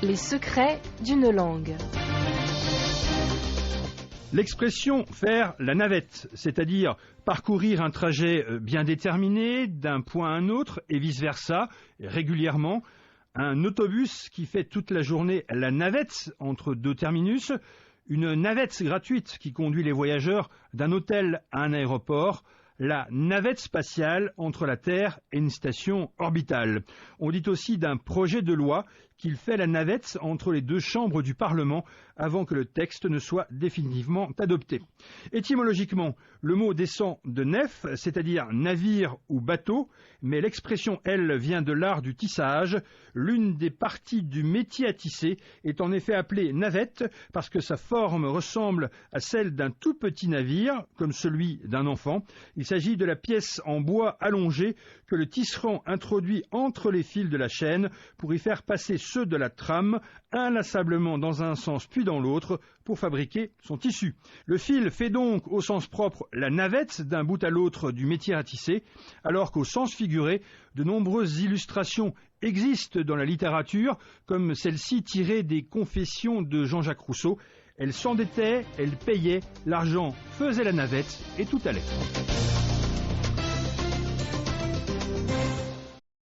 Les secrets d'une langue. L'expression « faire la navette », c'est-à-dire parcourir un trajet bien déterminé d'un point à un autre et vice-versa, régulièrement, un autobus qui fait toute la journée la navette entre deux terminus, une navette gratuite qui conduit les voyageurs d'un hôtel à un aéroport, la navette spatiale entre la Terre et une station orbitale. On dit aussi d'un projet de loi qu'il fait la navette entre les deux chambres du Parlement avant que le texte ne soit définitivement adopté. Étymologiquement, le mot descend de nef, c'est-à-dire navire ou bateau, mais l'expression, elle, vient de l'art du tissage. L'une des parties du métier à tisser est en effet appelée navette parce que sa forme ressemble à celle d'un tout petit navire, comme celui d'un enfant. Il s'agit de la pièce en bois allongée que le tisserand introduit entre les fils de la chaîne pour y faire passer ceux de la trame inlassablement dans un sens puis dans l'autre pour fabriquer son tissu. Le fil fait donc au sens propre la navette d'un bout à l'autre du métier à tisser, alors qu'au sens figuré, de nombreuses illustrations existent dans la littérature, comme celle-ci tirée des Confessions de Jean-Jacques Rousseau. Elle s'endettait, elle payait, l'argent faisait la navette et tout allait.